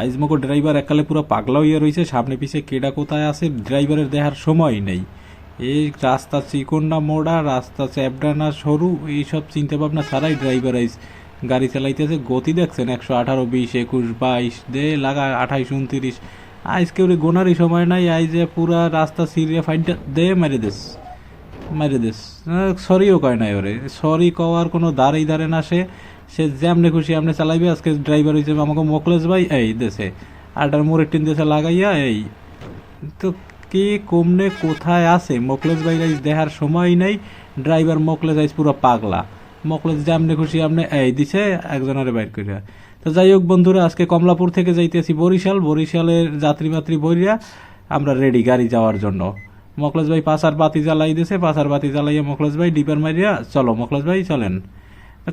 আইজ মগো ড্রাইভার এককালে পুরো পাগলা হইয়া রয়েছে, সামনে পিছে কেডা কোথায় আছে ড্রাইভারের দেখার সময় নেই। এই রাস্তা চিকন না মোড়া, রাস্তা চ্যাপডা না সরু, এইসব চিন্তা ভাবনা ছাড়াই ড্রাইভার আইজ গাড়ি চালাইতেছে। গতি দেখছেন 118, 20, 21, 22 দে লাগা 28, 29। আজকে ওরে গোনারই সময় নাই, আইজে পুরা রাস্তা সিরিয়া ফাইনটা দে মারি দেস। সরিও কয় নাই ওরে, সরি কওয়ার কোনো দাঁড়েই ধারে না। সে সে যেমনে খুশি আমনে চালাইবে। আজকে ড্রাইভার হয়েছে আমাকে মোকলেশ ভাই, এই দেশে আটার মোড়ের টিন দেশে লাগাইয়া এই তো কে কমনে কোথায় আছে মোকলেশ ভাই আইজ দেখার সময় নাই। ড্রাইভার মোকলেশ আইজ পুরো পাগলা। মোকলেশ যেমনে খুশি আমনে এই দিছে একজনের বাইর করিয়া। তো যাই হোক বন্ধুরা, আজকে কমলাপুর থেকে যাইতেছি বরিশাল। বরিশালের যাত্রী মাত্রী বইরা আমরা রেডি গাড়ি যাওয়ার জন্য। মোকলেশ ভাই পাশার বাতি জ্বালাই দিছে, পাশার বাতি জ্বালাইয়া মোকলেশ ভাই ডিপার মারিয়া চলো মোকলেশ ভাই চলেন।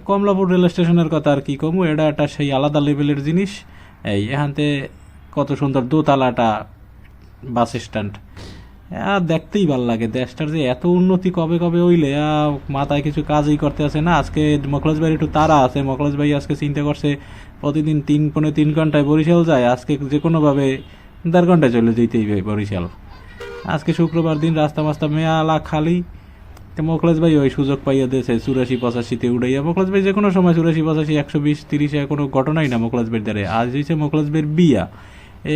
কমলাপুর রেল স্টেশনের কথা আর কি কমু, এটা একটা সেই আলাদা লেভেলের জিনিস। এই এখানতে কত সুন্দর দোতলাটা বাস স্ট্যান্ড, দেখতেই ভাল লাগে। দেশটার যে এত উন্নতি কবে কবে হইলে মাথায় কিছু কাজই করতে আসে না। আজকে মোকলেশ ভাই একটু তাড়া আছে। মোকলেশ ভাই আজকে চিন্তা করছে প্রতিদিন 3 পৌনে 3 ঘন্টায় বরিশাল যায়, আজকে যে কোনোভাবে 1.5 ঘন্টায় চলে যেতেই হবে বরিশাল। আজকে শুক্রবার দিন, রাস্তা মাস্তা মেয়ালা খালি। তো মোকলেশ ভাই ওই সুযোগ পাইয়া দিয়েছে 84-85-তে উড়াইয়া। মোকলেশ ভাই যে কোনো সময় 84-85-120-30 কোনো ঘটনাই না মোকলেশ ভাইয়ের দ্বারে। আজ হয়েছে মোকলেশ ভাইয়ের বিয়া।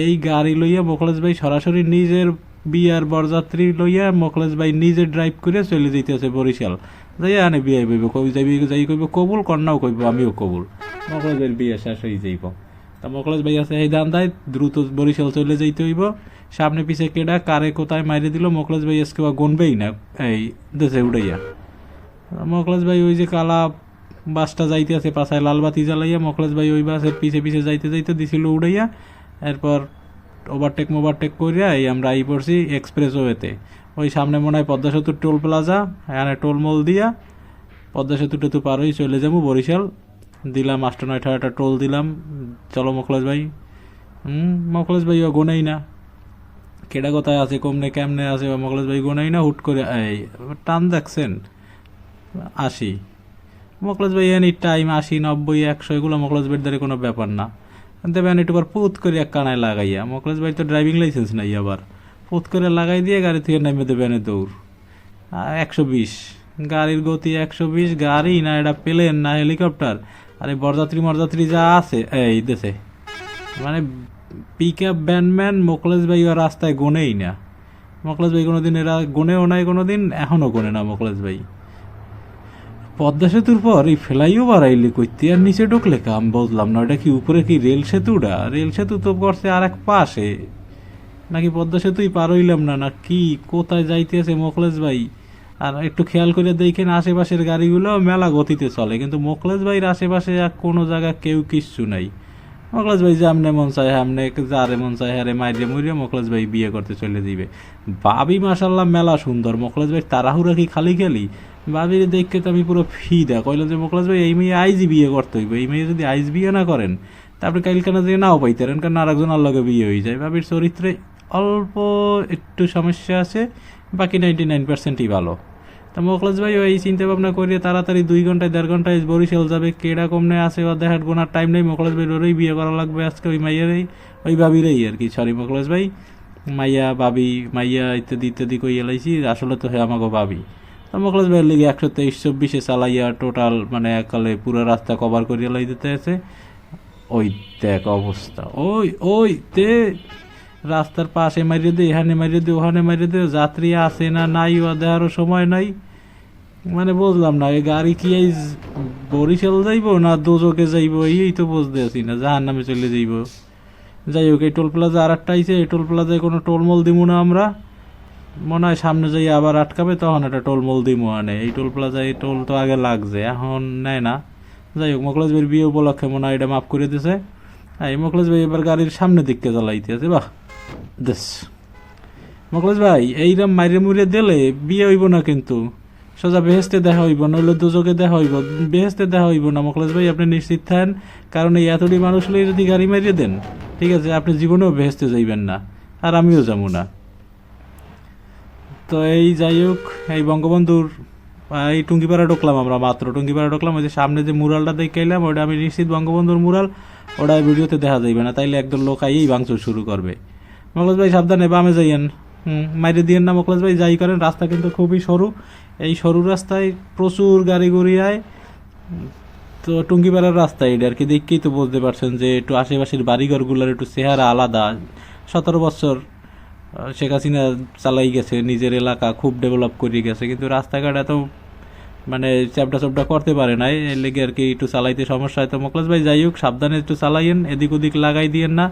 এই গাড়ি লইয়া মোকলেশ ভাই সরাসরি নিজের বিয়ার বরযাত্রী লইয়া মোকলেশ ভাই নিজে ড্রাইভ করে চলে যেতেছে বরিশাল। যাই আনে বিয়ে কইব, কবি যাইবি যাই কইব কবুল, কন্যাও কইব আমিও কবুল। মোকলেশ ভাইয়ের বিয়ে শেষ হয়ে যাইব। তা মোকলেশ ভাই আছে এই দান্দায় দ্রুত বরিশাল চলে যাইতে হইব। সামনে পিছে কেডা কারে কোথায় মাইরে দিল মোকলেশ ভাই আজকে গুনবেই না এই দেশে উড়াইয়া। মোকলেশ ভাই ওই যে কালা বাসটা যাইতে আছে পাশায় লাল বাতি জ্বালাইয়া, মোকলেশ ভাই ওই বাসের পিছে পিছে যাইতে যাইতে দিছিল উড়াইয়া। এরপর ওভারটেক করিয়া এই আমরা আই পড়ছি এক্সপ্রেস ওয়েতে। ওই সামনে মনে হয় পদ্মা সেতুর টোল প্লাজা, এখানে টোলমোল দিয়া পদ্মা সেতু টেতু পার হয়ে চলে যাবো বরিশাল। দিলাম 8-9 টোল দিলাম। চলো মোকলেশ ভাই। মোকলেশ ভাই ও গোনেই না কেডা কোথায় আছে কমনে কেমনে আছে, মোকলেশ ভাই গোনাই না। হুট করে এই টান দেখছেন 80। মোকলেশ ভাই এনি টাইম 80, 90, 100 এগুলো মোকলেশ ভাইয়ের দ্বারা কোনো ব্যাপার না। দেবেন একটু বার পুত করে এক কানায় লাগাইয়া, মোকলেশ ভাই তো ড্রাইভিং লাইসেন্স নাই, আবার পুত করে লাগাই দিয়ে গাড়ি থেকে নেমে দেবেন দৌড়। 120 গাড়ির গতি, 120 গাড়ি না এটা প্লেন না হেলিকপ্টার। আর এই বরযাত্রী যা আছে এই দেশে, মানে পিক আপ ব্যান্ডম্যান মোকলেশ ভাই আর রাস্তায় গোনেই না। মোকলেশ ভাই কোনোদিন এরা গোনেও নাই, কোনোদিন এখনও গোনে না মোকলেশ ভাই। পদ্মা সেতুর পর এই ফেলাইও বাড়াইলে কইতে আর নিচে ঢুকলে কাম বললাম না। ওটা কি উপরে কি রেল সেতুটা? রেল সেতু তো করছে আর এক পাশে, নাকি পদ্মা সেতুই পার হইলাম না না কি কোথায় যাইতে আছে মোকলেশ ভাই। আর একটু খেয়াল করে দেখেন আশেপাশের গাড়িগুলো মেলা গতিতে চলে, কিন্তু মোকলেশ ভাইয়ের আশেপাশে কোনো জায়গায় কেউ কিচ্ছু নাই। মোকলেশ ভাই যেমনে মন চায় হামনে, যারে মন চায় হারে মাইরে মুড়িয়ে মোকলেশ ভাই বিয়ে করতে চলে দিবে। ভাবি মাশাল্লাহ মেলা সুন্দর। মোকলেশ ভাই তাড়াহুড়া কি খালি খেলি ভাবির দেখতে তো আমি পুরো ফিদা। কইলাম যে মোকলেশ ভাই এই মেয়ে আইজি বিয়ে করতে হইবে, এই মেয়ে যদি আইজ বিয়ে না করেন তারপরে কালকানা যে নাও পাইতারেন, কারণ আরেকজন আল্লাহকে বিয়ে হয়ে যায়। ভাবির চরিত্রে অল্প একটু সমস্যা আছে, বাকি 99%ই ভালো। তা মোকলেশ ভাই ওই চিন্তা ভাবনা করিয়ে তাড়াতাড়ি 2-1.5 ঘন্টায় বরিশাল যাবে। কেডা কমনে আছে ও দেখার গোনার টাইম নেই। মোকলেশ ভাই ওরই বিয়ে করা লাগবে আজকে, ওই মাইয়ারই, ওই ভাবিরই আর কি। সরি মোকলেশ ভাই, মাইয়া ভাবি মাইয়া ইত্যাদি ইত্যাদি কই এলাইছি, আসলে তো হ্যাঁ আমাকে ভাবি। তো মোকলেশ ভাইয়ের লিগে 123-24 চালাইয়া টোটাল মানে একালে পুরো রাস্তা কভার করিয়া লাই দিতে আছে। ওই দেখ অবস্থা, ওই ওই তে রাস্তার পাশে মারিয়ে দে, এখানে মারিয়ে দে, ওখানে মারিয়ে দে, যাত্রী আছে না নাই ও দেখারও সময় নাই। মানে বুঝলাম না এই গাড়ি কি এই বরিশাল যাইব না দোজকে যাইব, এই তো বুঝতে আছি না, জাহান নামে চলে যাইব। যাই হোক এই টোল প্লাজা আর একটা আইছে, এই টোল প্লাজায় কোনো টোলমোল দিব না আমরা। মনে হয় সামনে যাই আবার আটকাবে, তখন একটা টোলমোল দিব আনে। এই টোল প্লাজায় টোল তো আগে লাগছে, এখন নেয় না। যাই হোক মোকলেশ ভাইয়ের বিয়ে উপলক্ষে মনে হয় এটা মাফ করে দিছে। এই মোকলেশ ভাই এবার গাড়ির সামনের দিককে চালাইতে আছে। বাহ দেশ মোকলেশ ভাই এইরকম মাইরে মুড়ে দিলে বিয়ে হইব না, কিন্তু সোজা বেহেস্তে দেখা হইব, নইলে দুজকে দেখা হইব, বেহেস্তে দেখা হইব না। মোকলেশ ভাই আপনি নিশ্চিত থাকেন, কারণ এই এতটি মানুষ লই যদি গাড়ি মারিয়ে দেন, ঠিক আছে, আপনি জীবনেও বেহেস্তে যাইবেন না, আর আমিও যাবো না। তো এই যাই হোক এই বঙ্গবন্ধুর এই টুঙ্গিপাড়া ঢুকলাম আমরা, মাত্র টুঙ্গিপাড়া ঢুকলাম। ওই যে সামনে যে মুরালটা দেখে এলাম ওইটা আমি নিশ্চিত বঙ্গবন্ধুর মুরাল। ওটা ভিডিওতে দেখা যাইবে না, তাইলে একদল লোক আইয়েই ভাঙচুর শুরু করবে। মোকলেশ ভাই সাবধানে, বামে যাইয়েন, মাইরে দিয়েন না মোকলেশ ভাই, যাই করেন। রাস্তা কিন্তু খুবই সরু, এই সরু রাস্তায় প্রচুর গাড়ি গুড়ি আয়। তো টুঙ্গিপাড়ার রাস্তা এটা আর কি, দেখেই তো বুঝতে পারছেন যে একটু আশেপাশের বাড়িঘরগুলোর একটু চেহারা আলাদা। 17 বছর শেখ হাসিনা চালাই গেছে, নিজের এলাকা খুব ডেভেলপ করে গেছে, কিন্তু রাস্তাঘাট এত মানে চ্যাপটা চ্যাপটা করতে পারে নাই, এর লেগে আর কি একটু চালাইতে সমস্যা হয়। তো মোকলেশ ভাই যাই হোক, সাবধানে একটু চালাইয়েন, এদিক ওদিক লাগাই দিয়েন না,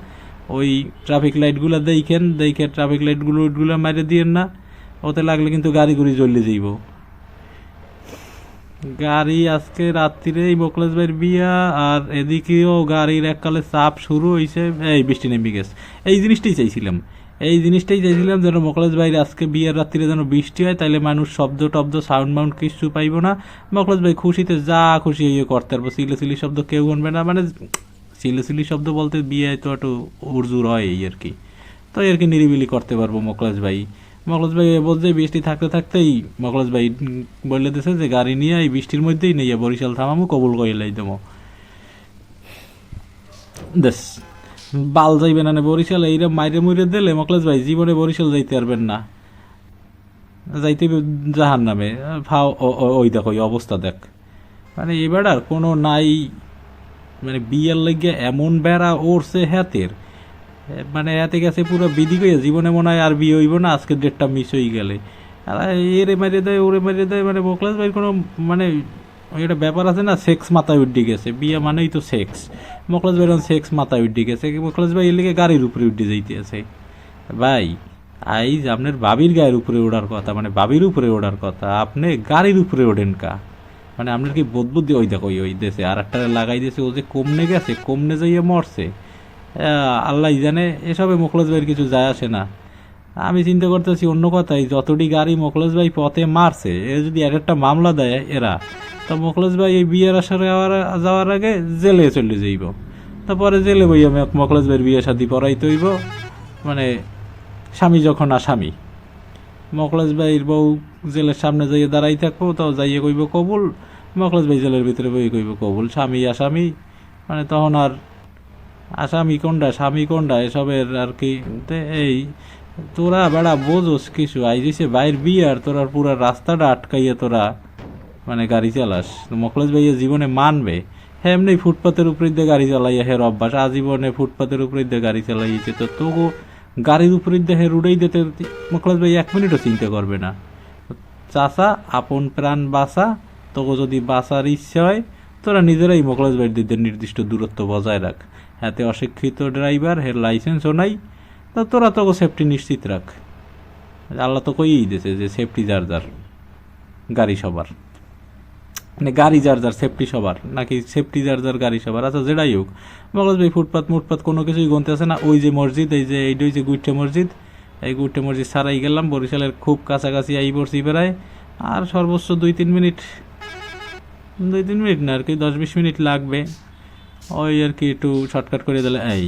ওই ট্রাফিক লাইটগুলো দেখে ট্রাফিক লাইটগুলো মারে দিয়েন না, ওতে লাগলে কিন্তু গাড়ি গুড়ি জ্বলে যাইব। গাড়ি আজকে রাত্রিরে এই মোকলেশ ভাইয়ের বিয়া, আর এদিকেও গাড়ির এককালে চাপ শুরু হয়েছে। এই বৃষ্টি নেমে গেছে, এই জিনিসটাই চাইছিলাম, যেন মোকলেশ ভাইয়ের আজকে বিয়ের রাত্রিরে যেন বৃষ্টি হয়, তাইলে মানুষ শব্দ টব্দ সাউন্ড মাউন্ড কিছু পাইব না। মোকলেশ ভাই খুশিতে যা খুশি ইয়ে করতে পারবো, সিলি শব্দ কেউ শুনবে না, মানে সিলি শব্দ বলতে বিয়ে তো একটু উড়জুর হয় এই আর কি। তো আর কি নিরিবিলি করতে পারবো মোকলেশ ভাই বলছে বৃষ্টি থাকতে থাকতেই মোকলেশ ভাই বলে দিয়েছে যে গাড়ি নিয়ে এই বৃষ্টির মধ্যেই নিয়ে বরিশাল থামামু, কবুল কইলাই দেবো। দেশ বাল যাইবে না বরিশাল, এইরা মাইরে মুইরে দিলে মোকলেশ ভাই জীবনে বরিশাল যাইতে পারবেন না, যাইতে জাহান নামে ফাও। ওই দেখ, ওই অবস্থা দেখ, মানে এবার আর কোনো নাই, মানে বিয়ের লেগে এমন বেড়া ওরছে হাতের, মানে এতে গেছে পুরো বিধি গিয়ে জীবনে মনে হয় আর বিয়ে হইব না, আজকের ডেটটা মিস হয়ে গেলে। আর এরে মেরে দেয় ওরে মেরে দেয়, মানে মোকলেশ ভাই কোনো মানে একটা ব্যাপার আছে না, সেক্স মাথায় উঠে গেছে, বিয়ে মানেই তো সেক্স। মোকলেশ ভাই সেক্স মাথায় উঠে গেছে, মোকলেশ ভাই এর লেগে গাড়ির উপরে উঠে যাইতে আছে। ভাই আইজ আপনার বাবির গায়ের উপরে ওঠার কথা, মানে বাবির উপরে ওঠার কথা, আপনি গাড়ির উপরে ওঠেন কা? মানে আপনার কি বোধ বুদ্ধি? ওই দেখো ওই দেশে আর একটা লাগাই দিয়েছে, ও যে কমনে গেছে, কমনে যাইয়ে মরছে, আল্লাহ জানে। এসবে মোকলেশ ভাইয়ের কিছু যায় আসে না। আমি চিন্তা করতেছি অন্য কথাই, যতটি গাড়ি মোকলেশ ভাই পথে মারছে, এ যদি এক একটা মামলা দেয় এরা, তো মোকলেশ ভাই এই বিয়ের আসরে যাওয়ার আগে জেলে চলে যাইব। তারপরে জেলে বই আমি মোকলেশ ভাইয়ের বিয়ে শাদি পড়াইতে হইব, মানে স্বামী যখন আসামি। মোকলেশ ভাইয়ের বউ জেলের সামনে যাইয়ে দাঁড়াই থাকবো, তাও যাইয়ে কইব কবুল, মোকলেশ ভাই জেলের ভিতরে বই কইব কবুল, স্বামী আসামি, মানে তখন আর আসামি কোনটা স্বামী কোনটা এসবের আর কি। এই তোরা বেড়া বোঝোস কিছু, আইসে বাইর বিয়ে আর তোরা পুরা রাস্তাটা আটকাইয়া তোরা মানে গাড়ি চালাস, মোকলেশ ভাইয়া জীবনে মানবে? হ্যাঁ, এমনি ফুটপাতের উপরে দিয়ে গাড়ি চালাইয়া হের অভ্যাস, আজীবনে ফুটপাতের উপরে দিয়ে গাড়ি চালাইছে, তো তোকে গাড়ির উপরে দিয়ে হের উড়াই দিতে মোকলেশ ভাই 1 মিনিটও চিন্তা করবে না। চাষা আপন প্রাণ বাঁচা, তোকে যদি বাঁচার ইচ্ছে হয় তোরা নিজেরাই মোকলেশ ভাইয়ের দিকে নির্দিষ্ট দূরত্ব বজায় রাখ। হাতে অশিক্ষিত ড্রাইভার, হের লাইসেন্সও নাই, তো তোরা তোকে সেফটি নিশ্চিত রাখ। আল্লাহ তো কইই দিয়েছে যে সেফটি যার যার, গাড়ি সবার, মানে গাড়ি যার যার সেফটি সবার, নাকি সেফটি যার যার গাড়ি সবার। আচ্ছা যেটাই হোক, মোকলেশ ভাই ফুটপাত কোনো কিছুই গনতে আছে না। ওই যে মসজিদ, এই যে এইটা হচ্ছে গুইট্টে মসজিদ, এই গুইট্টে মসজিদ ছাড়াই গেলাম, বরিশালের খুব কাছাকাছি আই পড়ছি প্রায়। আর সর্বোচ্চ 2-3 মিনিট, 2-3 মিনিট না আর কি, 10-20 মিনিট লাগবে। ওই আর কি একটু শর্টকাট করে দিলে। এই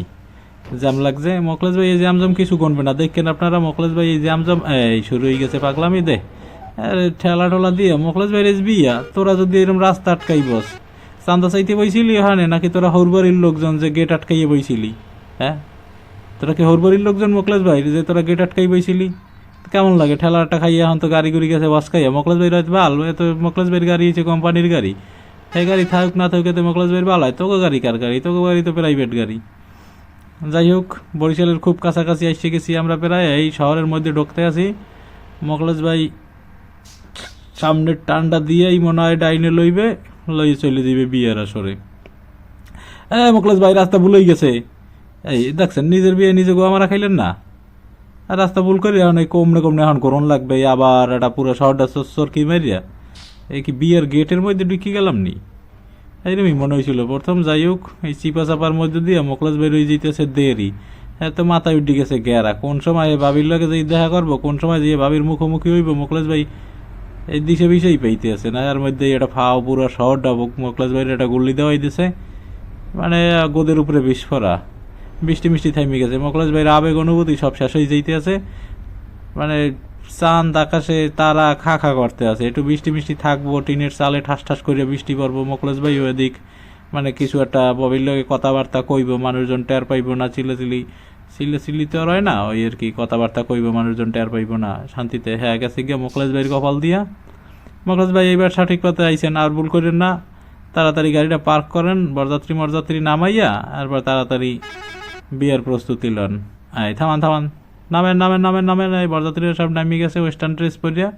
জ্যাম লাগছে, মোকলেশ ভাই এই জ্যাম কিছু গনবে না, দেখেন আপনারা। মোকলেশ ভাই এই জ্যাম এই শুরু হয়ে গেছে পাগলামি দে, ঠেলা ঠোলা দিয়ে মোকলেশ ভাই বিয়া। তোরা যদি এরকম রাস্তা আটকাই বস, চান্দা চাইতে বইছিলি ওখানে, নাকি তোরা হরবাড়ির লোকজন যে গেট আটকাইয়ে বইছিলি? হ্যাঁ, তোরা কি হরবাড়ির লোকজন মোকলেশ ভাই যে তোরা গেট আটকাই বইছিলি? কেমন লাগে ঠেলাটা খাইয়া? এখন তো গাড়ি গুড়ি গেছে বস খাইয়া, মোকলেশ ভাই রাত ভাল, এ তো মোকলেশ ভাইয়ের গাড়ি হচ্ছে কোম্পানির গাড়ি, এই গাড়ি থাকুক না থাকুক এতে মোকলেশ ভাইয়ের ভালো হয়। তোকে গাড়ি কার গাড়ি? তোকে গাড়ি তো প্রাইভেট গাড়ি। যাই হোক, বরিশালের খুব কাছাকাছি এসে গেছি আমরা, প্রায় এই শহরের মধ্যে ঢুকতে আছি। মোকলেশ ভাই সামনের টানটা দিয়েই মনে হয় ডাইনে লইবে, লইয়ে চলে দিবে বিয়ের আসরে। মোকলেশ ভাই রাস্তা ভুলেই গেছে। এই দেখছেন, নিজের বিয়ে নিজে গোয়া মারা খাইলেন না, আর রাস্তা ভুল করি এখন এই কমনে এখন করণ লাগবে আবার। এটা পুরো শহরটা চোর কি মারিয়া এই কি বিয়ের গেটের মধ্যে ঢুকি গেলাম নি, এইরকমই মনে হয়েছিল প্রথম। যাই হোক, এই চিপা চাপার মধ্যে দিয়ে মোকলেশ ভাই রয়ে যেতেছে দেরি, এত মাথায় উঠে গেছে গেরা। কোন সময় ভাবির লগে যাই দেখা করবো, কোন সময় যে ভাবির মুখোমুখি হইব, মোকলেশ ভাই এই দিশে বিষেই পাইতে আছে না। এর মধ্যে এটা ফাও পুরো শহরটা মোকলেশ ভাইয়ের একটা গুল্লি দেওয়াই দিছে, মানে গোদের উপরে বিস্ফোরা। বৃষ্টি মিষ্টি থাইমে গেছে, মোকলেশ ভাইয়ের আবেগ অনুভূতি সব শেষ হয়ে যাইতে আছে, মানে চাঁদ আকাশে তারা খা করতে আছে। একটু বৃষ্টি মিষ্টি থাকবো, টিনের চালে ঠাস ঠাস করে বৃষ্টি পড়বো, মোকলেশ ভাই এদিক মানে কিছু একটা ববির লগে কথাবার্তা কইব, মানুষজন টের পাইব না, চিল্লি তো আর হয় না, ওই আর কি কথাবার্তা কইব, মানুষজন টের পাইব না, শান্তিতে। হ্যাঁ গেছে গিয়া মোখলেস ভাইয়ের কপাল দিয়া। মোখলেস ভাই এইবার সঠিক পথে আইছেন, আর ভুল করেন না, তাড়াতাড়ি গাড়িটা পার্ক করেন, বরযাত্রী নামাইয়া তারপর তাড়াতাড়ি বিয়ের প্রস্তুতি লন। থামান, নামেন, এই বরযাত্রীরা সব নামিয়ে গেছে ওয়েস্টার্ন ড্রেস পরিয়া।